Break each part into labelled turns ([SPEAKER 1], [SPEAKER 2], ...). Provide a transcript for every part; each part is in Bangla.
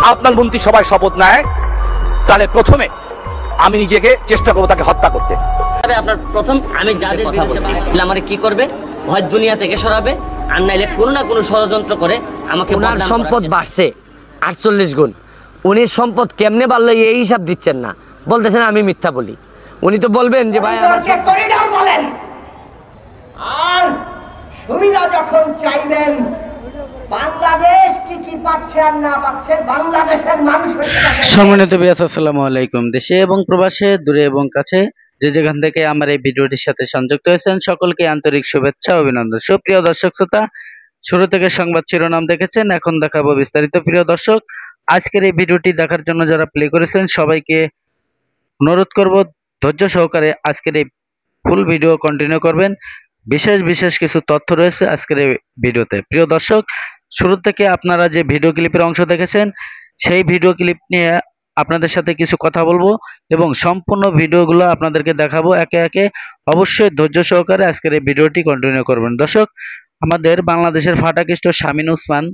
[SPEAKER 1] আপনার মন্ত্রী সবাই শপথ নেয়, তাহলে প্রথমে আমি নিজেকে চেষ্টা করবো তাকে হত্যা করতে।
[SPEAKER 2] আপনার প্রথম আমি যাদের কথা বলছি আমার কি করবে, হয় দুনিয়া থেকে সরাবে, আর নাইলে কোনো না কোনো ষড়যন্ত্র করে আমাকে।
[SPEAKER 3] ওনার সম্পদ বাড়ছে 48 গুণ, উনি সম্পদ কেমনে বাড়লো এই হিসাব দিচ্ছেন না, বলতেছেন আমি মিথ্যা বলি। উনি তো বলবেন যে ভাই
[SPEAKER 4] করিডর বলেন, আর সুবিধা যখন চাইবেন বাংলাদেশ কি কি পাচ্ছে আর না পাচ্ছে বাংলাদেশের মানুষ।
[SPEAKER 5] সম্মানিত ভিউয়ার্স, আসসালামু আলাইকুম। দেশে এবং প্রবাসে, দূরে এবং কাছে, যে যেখান থেকে আমার এই ভিডিওটির সাথে সংযুক্ত হয়েছেন সকলকে আন্তরিক শুভেচ্ছা অভিনন্দন। সুপ্রিয় দর্শক শ্রোতা, শুরু থেকে সংবাদ শিরোনাম দেখেছেন, এখন দেখাবো বিস্তারিত। প্রিয় দর্শক, আজকের এই ভিডিওটি দেখার জন্য যারা প্লে করেছেন সবাইকে অনুরোধ করব ধৈর্য সহকারে আজকের এই ফুল ভিডিও কন্টিনিউ করবেন। বিশেষ কিছু তথ্য রয়েছে আজকের এই ভিডিওতে। প্রিয় দর্শক, শুরু থেকে আপনারা যে ভিডিও ক্লিপের অংশ দেখেছেন সেই ভিডিও ক্লিপ নিয়ে আপনাদের সাথে কিছু কথা বলবো এবং সম্পূর্ণ ভিডিওগুলো আপনাদেরকে দেখাবো একে একে। অবশ্যই ধৈর্য সহকারে আজকের এই ভিডিওটি কন্টিনিউ করবেন। দর্শক, আমাদের বাংলাদেশের ফাটাকৃষ্ট শামীম ওসমান,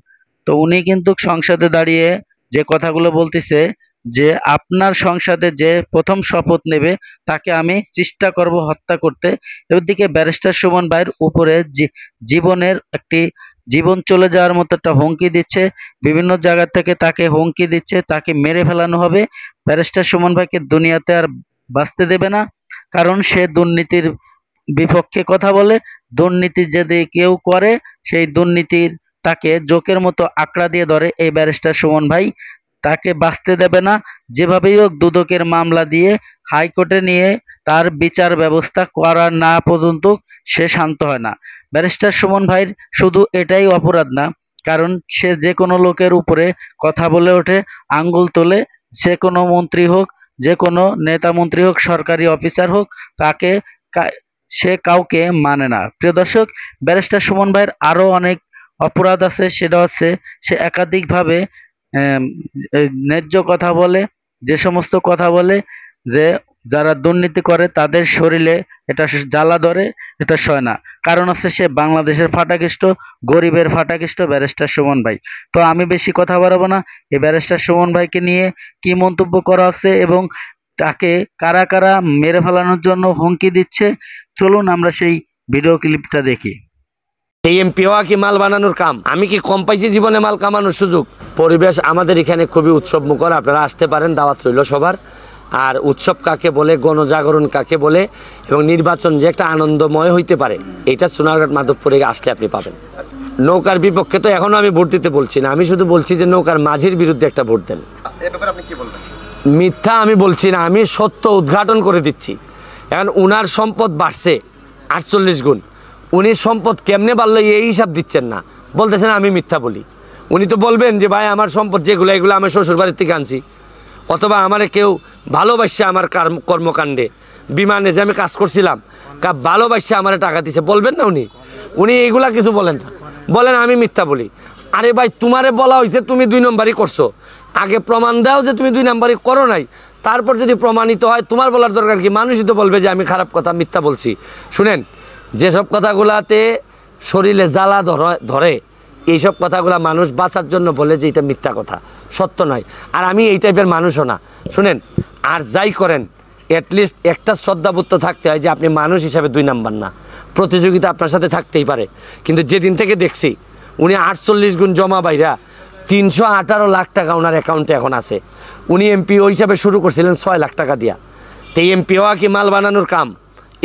[SPEAKER 5] তো উনি কিন্তু সংসদে দাঁড়িয়ে যে কথাগুলো বলতেছে যে আপনার সংসদে যে প্রথম শপথ নেবে তাকে আমি চেষ্টা করব হত্যা করতে। এদিকে ব্যারিস্টার সুমন ভাইয়ের উপরে জীবনের একটি জীবন চলে যাওয়ার মতো একটা হুমকি দিচ্ছে, বিভিন্ন জায়গা থেকে তাকে হুমকি দিচ্ছে, তাকে মেরে ফেলানো হবে। ব্যারিস্টার সুমন ভাইকে দুনিয়াতে আর বাঁচতে দেবে না, কারণ সে দুর্নীতির বিপক্ষে কথা বলে। দুর্নীতি যদি কেউ করে সেই দুর্নীতির তাকে জোকের মতো আঁকড়া দিয়ে ধরে এই ব্যারিস্টার সুমন ভাই, তাকে বাঁচতে দেবে না। যেভাবেই হোক দুদকের মামলা দিয়ে হাইকোর্টে নিয়ে তার বিচার ব্যবস্থা করা না পর্যন্ত সে শান্ত হয় না। ব্যারিস্টার সুমন ভাইয়ের শুধু এটাই অপরাধ না, কারণ সে যে কোনো লোকের উপরে কথা বলে ওঠে, আঙ্গুল তোলে। সে কোনো মন্ত্রী হোক, যে কোনো নেতা মন্ত্রী হোক, সরকারি অফিসার হোক, তাকে সে কাউকে মানে না। প্রিয় দর্শক, ব্যারিস্টার সুমন ভাইয়ের আরো অনেক অপরাধ আছে, সেটা হচ্ছে সে একাধিকভাবে ন্যায্য কথা বলে, যে সমস্ত কথা বলে যে যারা দুর্নীতি করে তাদের শরীরে এটা জ্বালা ধরে, এটা সয় না। কারণ হচ্ছে সে বাংলাদেশের ফাটাকৃষ্ট, গরিবের ফাটাকৃষ্ট ব্যারিস্টার সুমন ভাই। তো আমি বেশি কথা বাড়াবো না, এই ব্যারিস্টার সুমন ভাইকে নিয়ে কি মন্তব্য করা হচ্ছে এবং তাকে কারা কারা মেরে ফেলানোর জন্য হুমকি দিচ্ছে, চলুন আমরা সেই ভিডিও ক্লিপটা দেখি।
[SPEAKER 3] এমপি হওয়া কি মাল বানানোর কাম? আমি কি কম পাইছি জীবনে মাল কামানোর সুযোগ? পরিবেশ আমাদের এখানে খুবই উৎসব মুখর, আপনারা আসতে পারেন, দাওয়াত রইল সবার। আর উৎসব কাকে বলে, গণজাগরণ কাকে বলে, এবং নির্বাচন যে একটা আনন্দময় হইতে পারে, এটা সোনারঘাট মাধবপুরে আসলে আপনি পাবেন। নৌকার বিপক্ষে তো এখনো আমি ভোট দিতে বলছি না, আমি শুধু বলছি যে নৌকার মাঝির বিরুদ্ধে একটা ভোট দেন। মিথ্যা আমি বলছি না, আমি সত্য উদ্ঘাটন করে দিচ্ছি। এখন উনার সম্পদ বাড়ছে 48 গুণ, উনি সম্পদ কেমনে বাড়লো এই হিসাব দিচ্ছেন না, বলতেছেন আমি মিথ্যা বলি। উনি তো বলবেন যে ভাই আমার সম্পদ যেগুলো এগুলো আমি শ্বশুর বাড়ির থেকে আনছি, অথবা আমারে কেউ ভালোবাসছে আমার কর্মকাণ্ডে, বিমানে যে আমি কাজ করছিলাম ভালোবাসছে আমার টাকা দিছে, বলবেন না? উনি এইগুলা কিছু বলেন না, বলেন আমি মিথ্যা বলি। আরে ভাই, তোমারে বলা হয়েছে তুমি 2 নম্বরই করছো, আগে প্রমাণ দাও যে তুমি 2 নম্বরই করো নাই, তারপর যদি প্রমাণিত হয় তোমার বলার দরকার কি? মানুষই তো বলবে যে আমি খারাপ কথা মিথ্যা বলছি। শুনেন, যেসব কথাগুলাতে শরীরে জ্বালা ধরে এইসব কথাগুলা মানুষ বাঁচার জন্য বলে যে এটা মিথ্যা কথা, সত্য নয়। আর আমি এই টাইপের মানুষও না। শুনেন, আর যাই করেন অ্যাটলিস্ট একটা শ্রদ্ধাবোধ তো থাকতে হয় যে আপনি মানুষ হিসাবে 2 নাম্বার না। প্রতিযোগিতা আপনার সাথে থাকতেই পারে, কিন্তু যেদিন থেকে দেখছি উনি 48 গুণ জমা বাইরা 318 লাখ টাকা ওনার অ্যাকাউন্টে এখন আছে। উনি এমপিও হিসাবে শুরু করছিলেন 6 লাখ টাকা দিয়া। তো এমপি হওয়া কি মাল বানানোর কাম?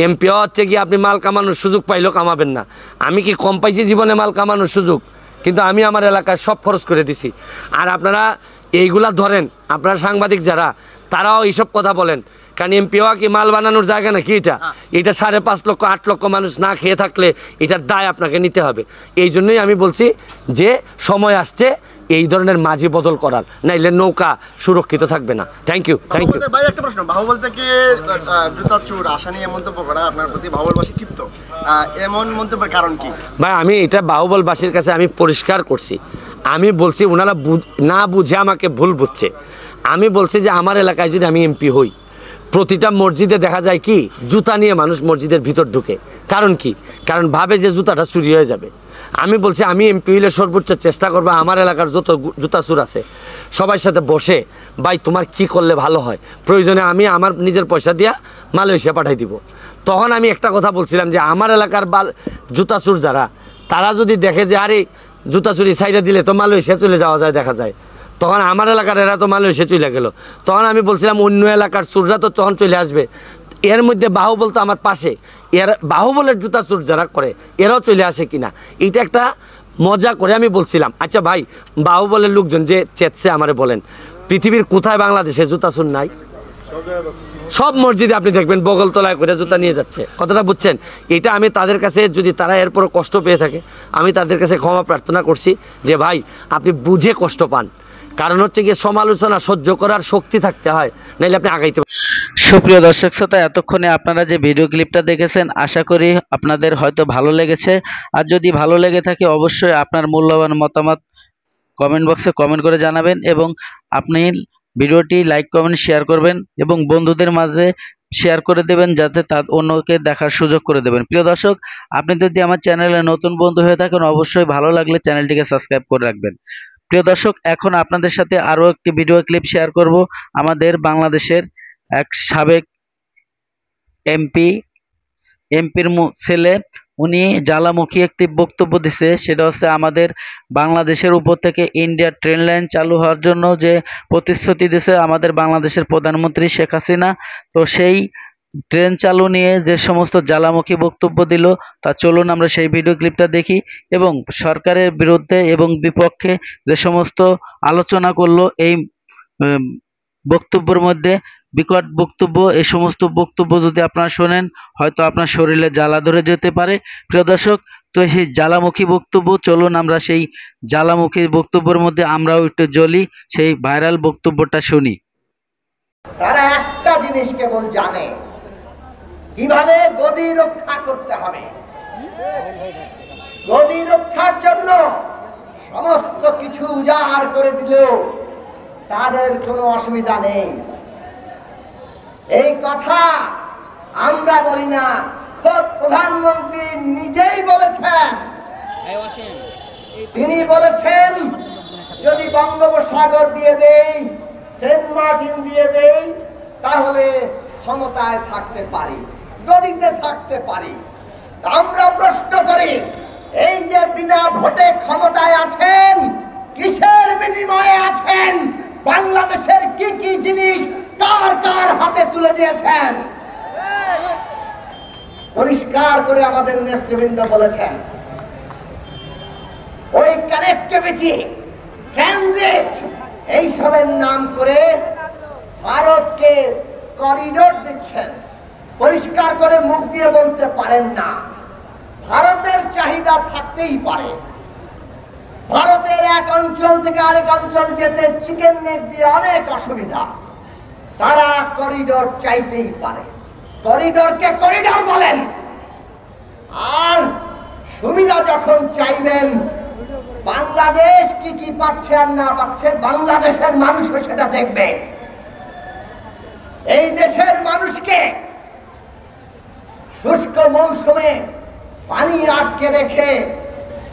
[SPEAKER 3] এমপি হচ্ছে কি আপনি মাল কামানোর সুযোগ পাইলেও কামাবেন না। আমি কি কম পাইছি জীবনে মাল কামানোর সুযোগ? কিন্তু আমি আমার এলাকায় সব খরচ করে দিছি। আর আপনারা এইগুলা ধরেন, আপনারা সাংবাদিক যারা, তারাও এইসব কথা বলেন, কারণ এমপি হওয়া কি মাল বানানোর জায়গা নাকি? এটা 5.5 লক্ষ 8 লক্ষ মানুষ না খেয়ে থাকলে এটার দায় আপনাকে নিতে হবে। এই জন্যই আমি বলছি যে সময় আসছে এই ধরনের মাঝি বদল করার, নাইলে নৌকা সুরক্ষিত থাকবে না। Thank you.
[SPEAKER 6] ভাই একটা প্রশ্ন, বাহুবল থেকে জুতা চোর আশা নিয়ে মন্তব্য করা আপনার প্রতি বাহুবলবাসী ক্ষিপ্ত, এমন মন্তব্যের কারণ কি?
[SPEAKER 3] ভাই, আমি এটা বাহুবলবাসীর কাছে আমি পরিষ্কার করছি। আমি বলছি ওনারা না বুঝে আমাকে ভুল বুঝছে। আমি বলছি যে আমার এলাকায় যদি আমি এমপি হই, প্রতিটা মসজিদে দেখা যায় কি জুতা নিয়ে মানুষ মসজিদের ভিতর ঢুকে। কারণ কি? কারণ ভাবে যে জুতাটা চুরি হয়ে যাবে। আমি বলছি আমি এমপি হইলে সর্বোচ্চ চেষ্টা করবো আমার এলাকার যত জুতা চুর আছে সবার সাথে বসে, ভাই তোমার কি করলে ভালো হয়, প্রয়োজনে আমি আমার নিজের পয়সা দিয়া মালয়েশিয়া পাঠাই দিব। তখন আমি একটা কথা বলছিলাম যে আমার এলাকার জুতা চুর যারা, তারা যদি দেখে যে আরে জুতা চুরি সাইডে দিলে তো মালয়েশিয়া চলে যাওয়া যায়, দেখা যায় তখন আমার এলাকার এরা তো মালয়েশিয়া চলে গেল। তখন আমি বলছিলাম অন্য এলাকার চুররা তো তখন চলে আসবে। এর মধ্যে বাহুবল তো আমার পাশে, এর বাহুবলের জুতা চুর যারা করে এরাও চলে আসে কিনা, এইটা একটা মজা করে আমি বলছিলাম। আচ্ছা ভাই, বাহুবলের লোকজন যে চেতছে আমারে বলেন, পৃথিবীর কোথায় বাংলাদেশে জুতা চুর নাই? সব মসজিদে আপনি দেখবেন বগলতলায় করে জুতা নিয়ে যাচ্ছে। কথাটা বুঝছেন? এটা আমি তাদের কাছে, যদি তারা এরপরও কষ্ট পেয়ে থাকে, আমি তাদের কাছে ক্ষমা প্রার্থনা করছি যে ভাই আপনি বুঝে কষ্ট পান। কারণ হচ্ছে গিয়ে সমালোচনা সহ্য করার শক্তি থাকতে হয়, নাইলে আপনি আগাইতে।
[SPEAKER 5] সুপ্রিয় দর্শক শ্রোতা, এতক্ষণে আপনারা যে ভিডিও ক্লিপটা দেখেছেন আশা করি আপনাদের হয়তো ভালো লেগেছে। আর যদি ভালো লেগে থাকে অবশ্যই আপনার মূল্যবান মতামত কমেন্ট বক্সে কমেন্ট করে জানাবেন, এবং আপনি ভিডিওটি লাইক কমেন্ট শেয়ার করবেন এবং বন্ধুদের মাঝে শেয়ার করে দেবেন যাতে অন্যকে দেখার সুযোগ করে দেবেন। প্রিয় দর্শক, আপনি যদি আমার চ্যানেলে নতুন বন্ধু হয়ে থাকেন অবশ্যই ভালো লাগলে চ্যানেলটিকে সাবস্ক্রাইব করে রাখবেন। প্রিয় দর্শক, এখন আপনাদের সাথে আরও একটি ভিডিও ক্লিপ শেয়ার করব। আমাদের বাংলাদেশের এক সাবেক এমপির ছেলে, উনি জ্বালামুখী একটি বক্তব্য দিছে। সেটা হচ্ছে আমাদের বাংলাদেশের উপর থেকে ইন্ডিয়ার ট্রেন লাইন চালু হওয়ার জন্য যে প্রতিশ্রুতি দিছে আমাদের বাংলাদেশের প্রধানমন্ত্রী শেখ হাসিনা, তো সেই ট্রেন চালু নিয়ে যে সমস্ত জ্বালামুখী বক্তব্য দিল, তা চলুন আমরা সেই ভিডিও ক্লিপটা দেখি এবং সরকারের বিরুদ্ধে এবং বিপক্ষে যে সমস্ত আলোচনা করলো এই বক্তব্যের মধ্যে বিকট বক্তব্য। এই সমস্ত বক্তব্য যদি আপনারা শোনেন হয়তো আপনার শরীরে জ্বালা ধরে যেতে পারে। প্রিয় দর্শক, তো সেই জ্বালামুখী বক্তব্য, চলুন আমরা সেই জ্বালামুখী বক্তব্যের মধ্যে আমরাও একটু জ্বলি, সেই ভাইরাল বক্তব্যটা শুনি।
[SPEAKER 4] তারা একটা জিনিস কেবল জানে, কিভাবে গদি রক্ষা করতে হবে। গদি রক্ষার জন্য সমস্ত কিছু উজাড় করে দিলেও তাদের কোনো অসুবিধা নেই। এই কথা আমরা বলি না, খোদ প্রধানমন্ত্রী নিজেই বলেছেন। তিনি বলেছেন যদি বঙ্গোপসাগর দিয়ে দেই, সেন্ট মার্টিন দিয়ে দেই, তাহলে ক্ষমতায় থাকতে পারি, গদিতে থাকতে পারি। আমরা প্রশ্ন করি, এই যে বিনা ভোটে ক্ষমতায় আছেন, কিসের বিনিময়ে আছেন? বাংলাদেশের কি কি জিনিস কার কার হাতে তুলে দিয়েছেন? পরিষ্কার করে আমাদের নেতৃবৃন্দ বলেছেন। ওই কানেক্টিভিটি, ট্রানজিট, এইসবের নাম করে ভারতকে করিডোর দিচ্ছেন। পরিষ্কার করে মুখ দিয়ে বলতে পারেন না। ভারতের চাহিদা থাকতেই পারে, ভারতের এক অঞ্চল থেকে আরেক অঞ্চল যেতে চিকেন নেট দিয়ে অনেক অসুবিধা, তারা করিডোর চাইতেই পারে। করিডোরকে করিডোর বলেন। আর সুবিধা যখন চাইবেন, বাংলাদেশ কি কি পাচ্ছে আর না পাচ্ছে বাংলাদেশের মানুষও সেটা দেখবে। এই দেশের মানুষকে শুষ্ক মৌসুমে পানি আটকে রেখে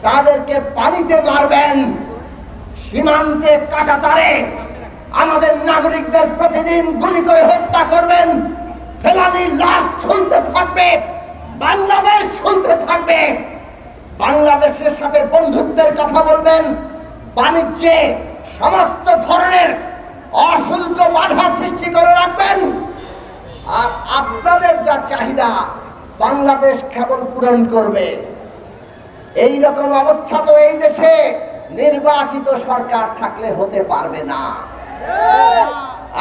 [SPEAKER 4] তাদেরকে পানিতে মারবেন, সীমান্তে কাঁটাতারে আমাদের নাগরিকদের প্রতিদিন গুলি করে হত্যা করবেন, ফেলানি লাশ ঝুলতে থাকবে, বাংলাদেশ ঝুলতে থাকবে। বাংলাদেশের সাথে বন্ধুত্বের কথা বলবেন, বাণিজ্যে সমস্ত ধরনের অশুল্ক বাধা সৃষ্টি করে রাখবেন। আর আপনাদের যা চাহিদা বাংলাদেশ কেবল পূরণ করবে। এই রকম অবস্থা তো এই দেশে নির্বাচিত সরকার থাকলে হতে পারবে না।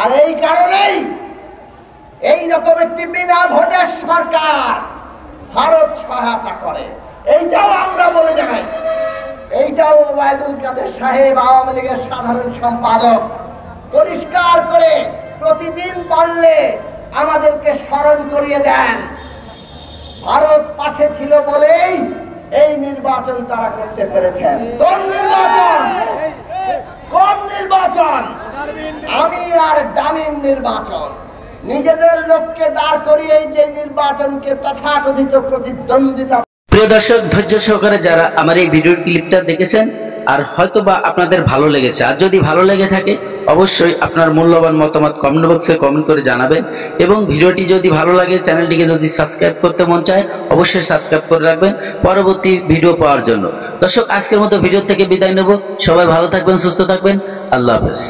[SPEAKER 4] আর এই কারণেই এই রকম একটি বিনা ভোটের সরকার ভারত সহায়তা করে, এইটাও আমরা বলে যাই। এইটাও ওবায়দুল কাদের সাহেব, আওয়ামী লীগের সাধারণ সম্পাদক, পরিষ্কার করে প্রতিদিন পারলে আমাদেরকে স্মরণ করিয়ে দেন। ভারত পাশে ছিল বলেই এই নির্বাচন তারা করতে পেরেছেন। কোন নির্বাচন? কোন নির্বাচন? আমি আর ডামিন নির্বাচন। নিজেদের লোককে দাঁড় করিয়ে যে নির্বাচনকে তথাকথিত প্রতিদ্বন্দ্বিতা।
[SPEAKER 5] প্রিয় দর্শক, ধৈর্য সহকারে যারা আমার এই ভিডিও ক্লিপটা দেখেছেন, আর হয়তোবা আপনাদের ভালো লেগেছে, আর যদি ভালো লেগে থাকে অবশ্যই আপনার মূল্যবান মতামত কমেন্ট বক্সে কমেন্ট করে জানাবেন। এবং ভিডিওটি যদি ভালো লাগে, চ্যানেলটিকে যদি সাবস্ক্রাইব করতে মন চায় অবশ্যই সাবস্ক্রাইব করে রাখবেন পরবর্তী ভিডিও পাওয়ার জন্য। দর্শক, আজকের মতো ভিডিও থেকে বিদায় নেব। সবাই ভালো থাকবেন, সুস্থ থাকবেন। আল্লাহ হাফেজ।